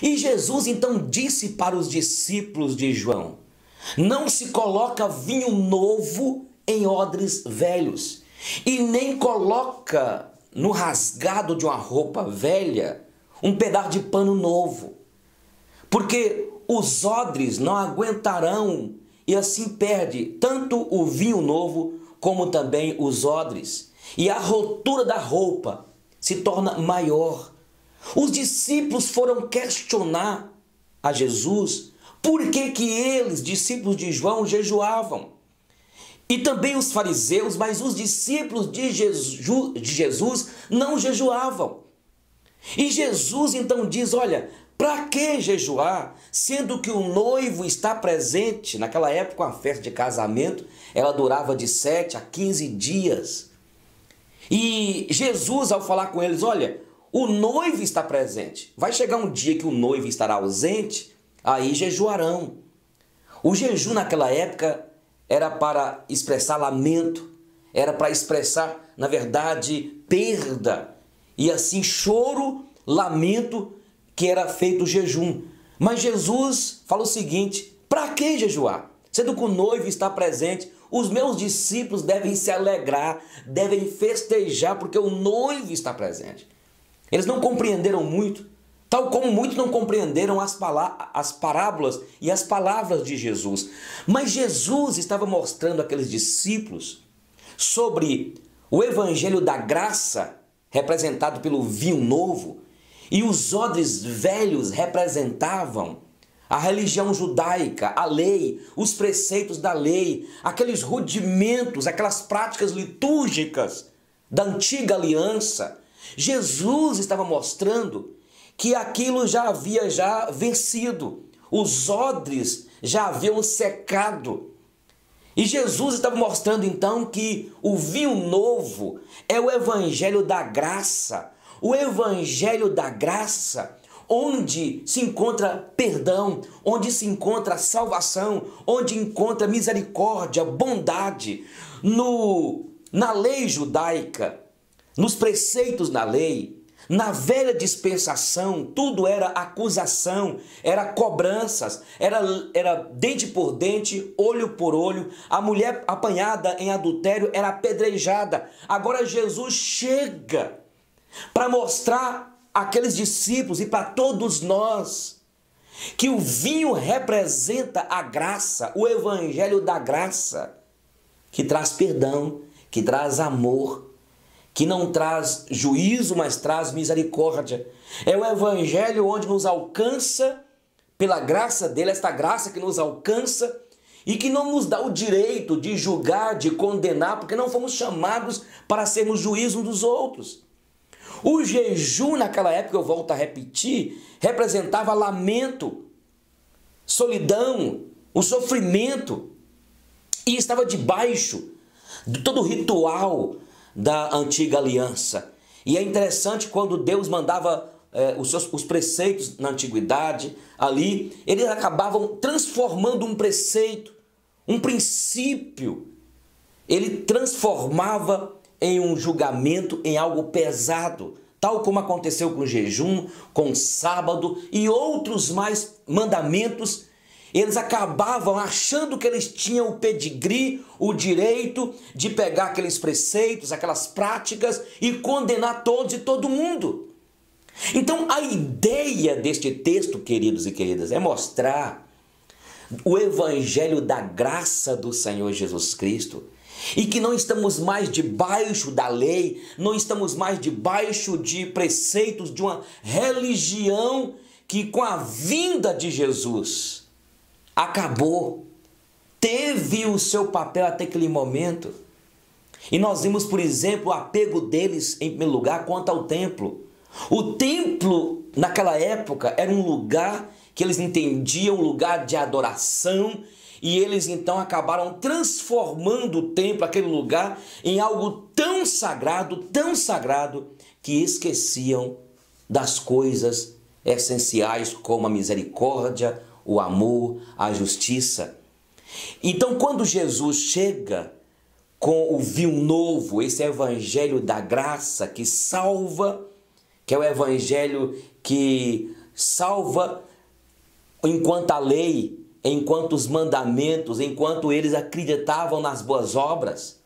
E Jesus então disse para os discípulos de João: não se coloca vinho novo em odres velhos, e nem coloca no rasgado de uma roupa velha um pedaço de pano novo, porque os odres não aguentarão e assim perde tanto o vinho novo como também os odres, e a rotura da roupa se torna maior. Os discípulos foram questionar a Jesus por que eles, discípulos de João, jejuavam. E também os fariseus, mas os discípulos de Jesus não jejuavam. E Jesus então diz: olha, para que jejuar, sendo que o noivo está presente? Naquela época, a festa de casamento, ela durava de 7 a 15 dias. E Jesus, ao falar com eles: olha, o noivo está presente. Vai chegar um dia que o noivo estará ausente, aí jejuarão. O jejum naquela época era para expressar lamento, era para expressar, na verdade, perda. E assim, choro, lamento, que era feito o jejum. Mas Jesus fala o seguinte: para que jejuar? Sendo que o noivo está presente, os meus discípulos devem se alegrar, devem festejar, porque o noivo está presente. Eles não compreenderam muito, tal como muitos não compreenderam as parábolas e as palavras de Jesus. Mas Jesus estava mostrando àqueles discípulos sobre o evangelho da graça, representado pelo vinho novo, e os odres velhos representavam a religião judaica, a lei, os preceitos da lei, aqueles rudimentos, aquelas práticas litúrgicas da antiga aliança. Jesus estava mostrando que aquilo já havia vencido, os odres já haviam secado. E Jesus estava mostrando então que o vinho novo é o evangelho da graça, o evangelho da graça, onde se encontra perdão, onde se encontra salvação, onde encontra misericórdia, bondade. Na lei judaica, nos preceitos da lei, na velha dispensação, tudo era acusação, era cobranças, era dente por dente, olho por olho. A mulher apanhada em adultério era apedrejada. Agora Jesus chega para mostrar àqueles discípulos e para todos nós que o vinho representa a graça, o evangelho da graça, que traz perdão, que traz amor, que não traz juízo, mas traz misericórdia. É o evangelho onde nos alcança, pela graça dele, esta graça que nos alcança e que não nos dá o direito de julgar, de condenar, porque não fomos chamados para sermos juízes uns dos outros. O jejum naquela época, eu volto a repetir, representava lamento, solidão, o sofrimento, e estava debaixo de todo o ritual da antiga aliança. E é interessante quando Deus mandava os preceitos na antiguidade, ali, eles acabavam transformando um preceito, um princípio, ele transformava em um julgamento, em algo pesado, tal como aconteceu com o jejum, com o sábado e outros mais mandamentos. Eles acabavam achando que eles tinham o pedigree, o direito de pegar aqueles preceitos, aquelas práticas e condenar todos e todo mundo. Então a ideia deste texto, queridos e queridas, é mostrar o evangelho da graça do Senhor Jesus Cristo, e que não estamos mais debaixo da lei, não estamos mais debaixo de preceitos de uma religião que com a vinda de Jesus acabou, teve o seu papel até aquele momento. E nós vimos, por exemplo, o apego deles, em primeiro lugar, quanto ao templo. O templo, naquela época, era um lugar que eles entendiam, um lugar de adoração, e eles então acabaram transformando o templo, aquele lugar, em algo tão sagrado, que esqueciam das coisas essenciais como a misericórdia, o amor, a justiça. Então, quando Jesus chega com o vinho novo, esse evangelho da graça que salva, que é o evangelho que salva enquanto a lei, enquanto os mandamentos, enquanto eles acreditavam nas boas obras.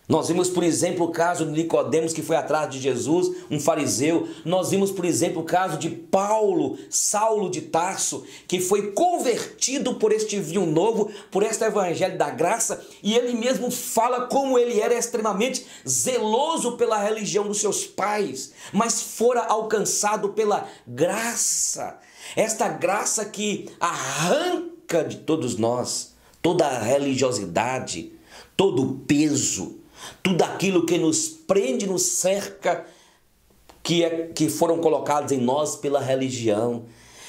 Nós vimos, por exemplo, o caso de Nicodemos, que foi atrás de Jesus, um fariseu. Nós vimos, por exemplo, o caso de Paulo, Saulo de Tarso, que foi convertido por este vinho novo, por este evangelho da graça, e ele mesmo fala como ele era extremamente zeloso pela religião dos seus pais, mas fora alcançado pela graça. Esta graça que arranca de todos nós toda a religiosidade, todo o peso, tudo aquilo que nos prende, nos cerca, que foram colocados em nós pela religião.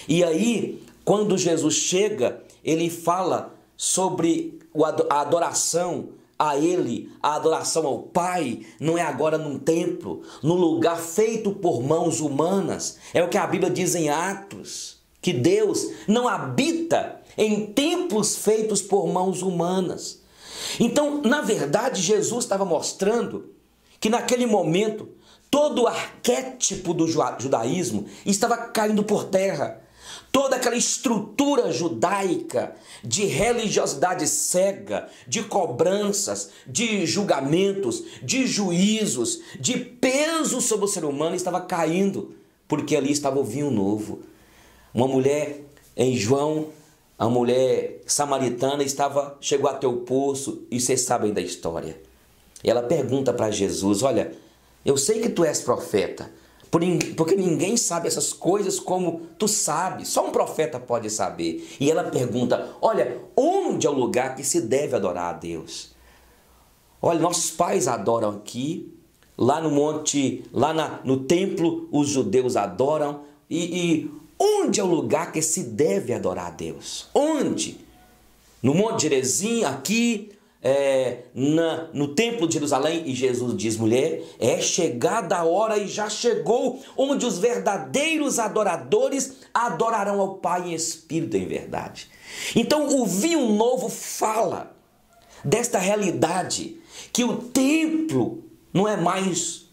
E aí, quando Jesus chega, ele fala sobre a adoração a Ele, a adoração ao Pai, não é agora num templo, num lugar feito por mãos humanas. É o que a Bíblia diz em Atos, que Deus não habita em templos feitos por mãos humanas. Então, na verdade, Jesus estava mostrando que naquele momento todo o arquétipo do judaísmo estava caindo por terra. Toda aquela estrutura judaica de religiosidade cega, de cobranças, de julgamentos, de juízos, de peso sobre o ser humano estava caindo, porque ali estava o vinho novo. Uma mulher em João, a mulher samaritana chegou até o poço, e vocês sabem da história. E ela pergunta para Jesus: olha, eu sei que tu és profeta, porque ninguém sabe essas coisas como tu sabes, só um profeta pode saber. E ela pergunta: olha, onde é o lugar que se deve adorar a Deus? Olha, nossos pais adoram aqui, lá no monte, no templo os judeus adoram, e onde é o lugar que se deve adorar a Deus? Onde? No Monte Gerizim, aqui, no Templo de Jerusalém? E Jesus diz: mulher, é chegada a hora e já chegou, onde os verdadeiros adoradores adorarão ao Pai em espírito e em verdade. Então o vinho novo fala desta realidade, que o templo não é mais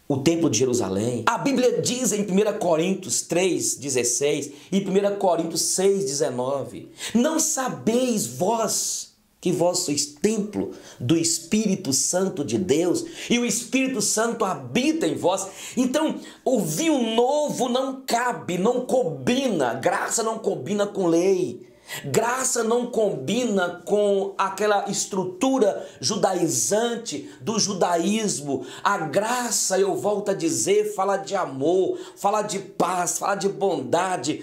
o templo de Jerusalém. A Bíblia diz em 1 Coríntios 3,16 e 1 Coríntios 6,19: não sabeis vós que vós sois templo do Espírito Santo de Deus, e o Espírito Santo habita em vós. Então, o vinho novo não cabe, não combina, graça não combina com lei. Graça não combina com aquela estrutura judaizante do judaísmo. A graça, eu volto a dizer, fala de amor, fala de paz, fala de bondade,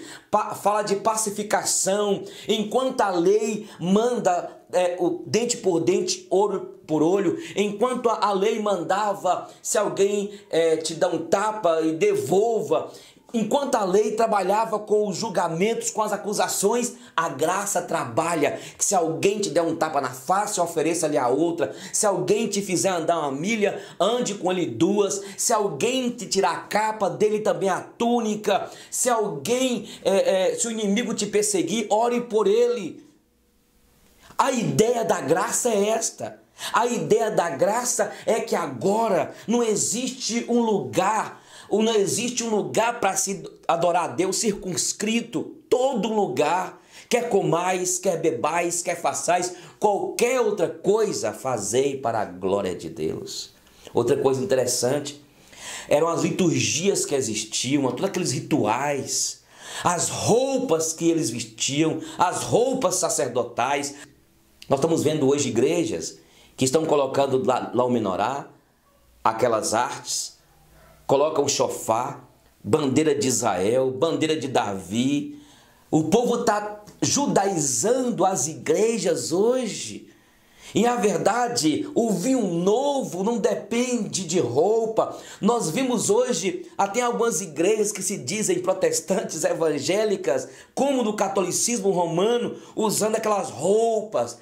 fala de pacificação. Enquanto a lei manda o dente por dente, olho por olho, enquanto a lei mandava, se alguém te dá um tapa e devolva, enquanto a lei trabalhava com os julgamentos, com as acusações, a graça trabalha que se alguém te der um tapa na face, ofereça-lhe a outra. Se alguém te fizer andar uma milha, ande com ele duas. Se alguém te tirar a capa, dele também a túnica. Se alguém, se o inimigo te perseguir, ore por ele. A ideia da graça é esta. A ideia da graça é que agora não existe um lugar, não existe um lugar para se adorar a Deus circunscrito. Todo lugar, quer comais, quer bebais, quer façais, qualquer outra coisa, fazei para a glória de Deus. Outra coisa interessante, eram as liturgias que existiam, todos aqueles rituais, as roupas que eles vestiam, as roupas sacerdotais. Nós estamos vendo hoje igrejas que estão colocando lá o menorá, aquelas artes, colocam o chofar, bandeira de Israel, bandeira de Davi. O povo está judaizando as igrejas hoje. E a verdade, o vinho novo não depende de roupa. Nós vimos hoje até algumas igrejas que se dizem protestantes evangélicas, como no catolicismo romano, usando aquelas roupas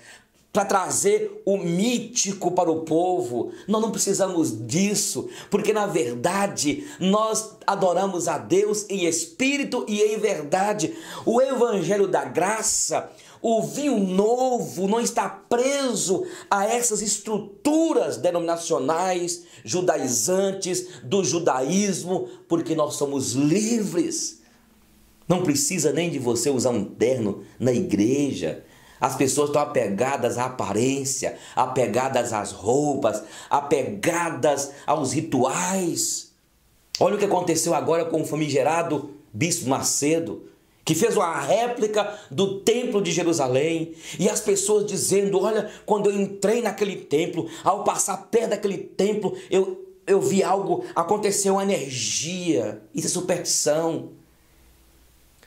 para trazer o mítico para o povo. Nós não precisamos disso, porque na verdade nós adoramos a Deus em espírito e em verdade. O evangelho da graça, o vinho novo, não está preso a essas estruturas denominacionais, judaizantes, do judaísmo, porque nós somos livres. Não precisa nem de você usar um terno na igreja. As pessoas estão apegadas à aparência, apegadas às roupas, apegadas aos rituais. Olha o que aconteceu agora com o famigerado Bispo Macedo, que fez uma réplica do Templo de Jerusalém. E as pessoas dizendo, olha, quando eu entrei naquele templo, ao passar perto daquele templo, eu vi algo, aconteceu uma energia. Isso é superstição.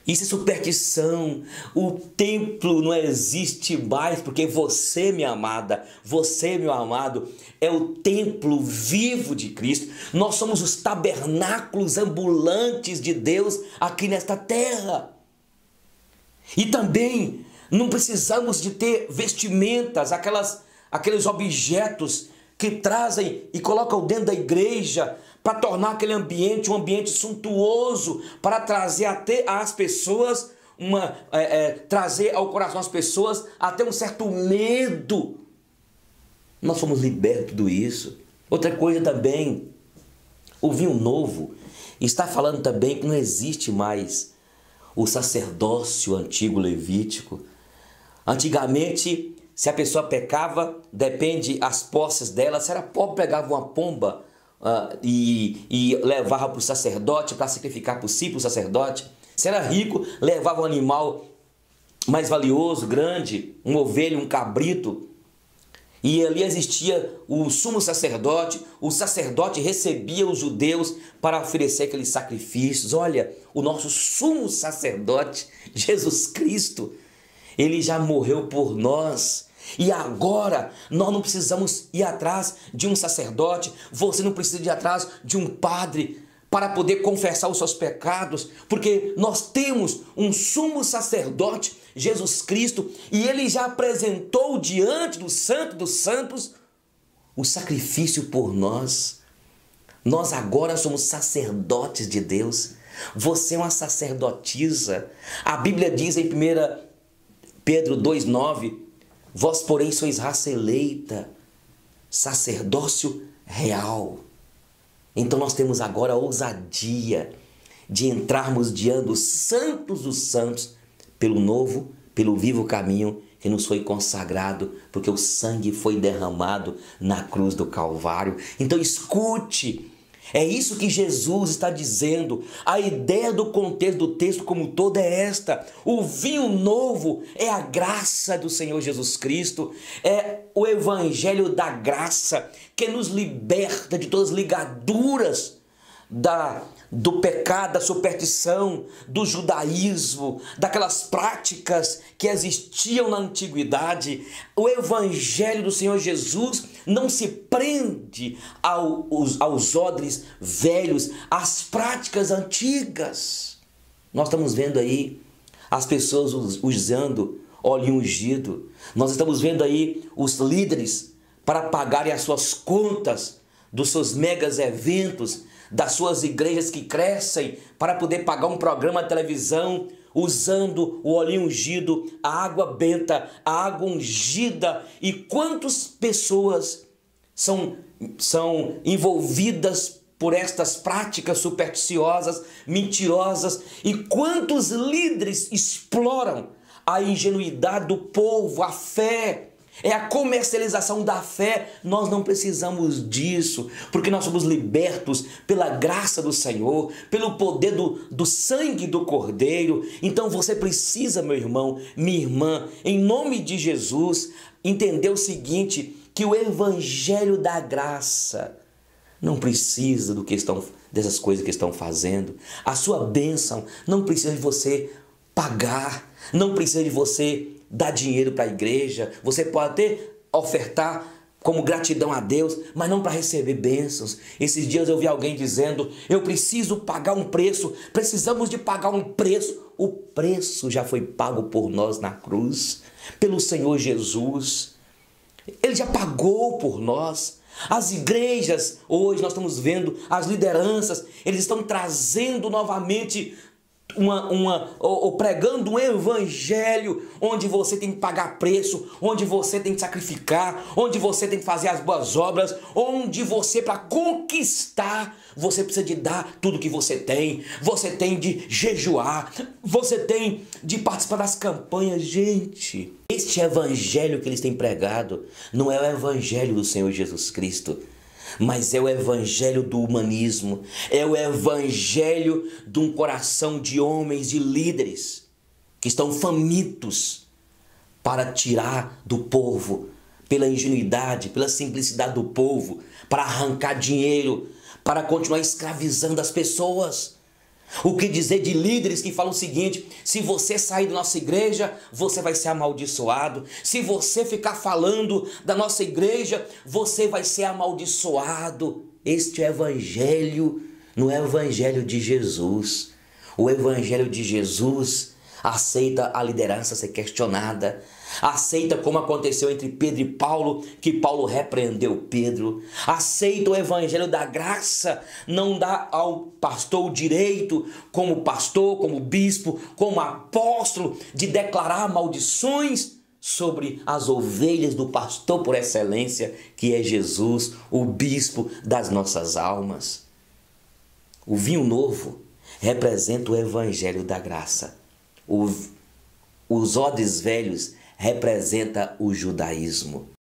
Isso é superstição. O templo não existe mais, porque você, minha amada, você, meu amado, é o templo vivo de Cristo. Nós somos os tabernáculos ambulantes de Deus aqui nesta terra. E também não precisamos de ter vestimentas, aqueles objetos que trazem e colocam dentro da igreja para tornar aquele ambiente um ambiente suntuoso, para trazer até às pessoas, trazer ao coração das pessoas até um certo medo. Nós fomos libertos de tudo isso. Outra coisa também, o vinho novo está falando também que não existe mais o sacerdócio antigo levítico. Antigamente, se a pessoa pecava, depende das posses dela. Se era pobre, pegava uma pomba e levava para o sacerdote, para sacrificar por si, para o sacerdote. Se era rico, levava um animal mais valioso, grande, uma ovelha, um cabrito. E ali existia o sumo sacerdote. O sacerdote recebia os judeus para oferecer aqueles sacrifícios. Olha, o nosso sumo sacerdote, Jesus Cristo, ele já morreu por nós. E agora nós não precisamos ir atrás de um sacerdote. Você não precisa ir atrás de um padre para poder confessar os seus pecados, porque nós temos um sumo sacerdote, Jesus Cristo, e ele já apresentou diante do Santo dos Santos o sacrifício por nós. Nós agora somos sacerdotes de Deus. Você é uma sacerdotisa. A Bíblia diz em 1 Pedro 2,9: vós, porém, sois raça eleita, sacerdócio real. Então nós temos agora a ousadia de entrarmos diante dos santos pelo novo, pelo vivo caminho que nos foi consagrado, porque o sangue foi derramado na cruz do Calvário. Então escute, é isso que Jesus está dizendo. A ideia do contexto do texto como todo é esta: o vinho novo é a graça do Senhor Jesus Cristo, é o evangelho da graça que nos liberta de todas as ligaduras do pecado, da superstição, do judaísmo, daquelas práticas que existiam na antiguidade. O evangelho do Senhor Jesus não se prende aos odres velhos, às práticas antigas. Nós estamos vendo aí as pessoas usando óleo ungido. Nós estamos vendo aí os líderes para pagarem as suas contas dos seus megas eventos, das suas igrejas que crescem, para poder pagar um programa de televisão, usando o óleo ungido, a água benta, a água ungida. E quantas pessoas são envolvidas por estas práticas supersticiosas, mentirosas, e quantos líderes exploram a ingenuidade do povo, a fé. É a comercialização da fé. Nós não precisamos disso, porque nós somos libertos pela graça do Senhor, pelo poder do sangue do Cordeiro. Então você precisa, meu irmão, minha irmã, em nome de Jesus, entender o seguinte, que o evangelho da graça não precisa dessas coisas que estão fazendo. A sua bênção não precisa de você pagar, não precisa de você dar dinheiro para a igreja. Você pode até ofertar como gratidão a Deus, mas não para receber bênçãos. Esses dias eu vi alguém dizendo: eu preciso pagar um preço, precisamos de pagar um preço. O preço já foi pago por nós na cruz, pelo Senhor Jesus. Ele já pagou por nós. As igrejas, hoje nós estamos vendo, as lideranças, eles estão trazendo novamente ou pregando um evangelho onde você tem que pagar preço, onde você tem que sacrificar, onde você tem que fazer as boas obras, onde você, para conquistar, você precisa de dar tudo que você tem de jejuar, você tem de participar das campanhas. Gente, este evangelho que eles têm pregado não é o evangelho do Senhor Jesus Cristo, mas é o evangelho do humanismo, é o evangelho de um coração de homens, de líderes, que estão famintos para tirar do povo, pela ingenuidade, pela simplicidade do povo, para arrancar dinheiro, para continuar escravizando as pessoas. O que dizer de líderes que falam o seguinte: se você sair da nossa igreja, você vai ser amaldiçoado. Se você ficar falando da nossa igreja, você vai ser amaldiçoado. Este evangelho não é o evangelho de Jesus. O evangelho de Jesus aceita a liderança ser questionada, aceita como aconteceu entre Pedro e Paulo, que Paulo repreendeu Pedro, aceita o evangelho da graça, não dá ao pastor o direito, como pastor, como bispo, como apóstolo, de declarar maldições sobre as ovelhas do pastor por excelência, que é Jesus, o bispo das nossas almas. O vinho novo representa o evangelho da graça. Os odres velhos representa o judaísmo.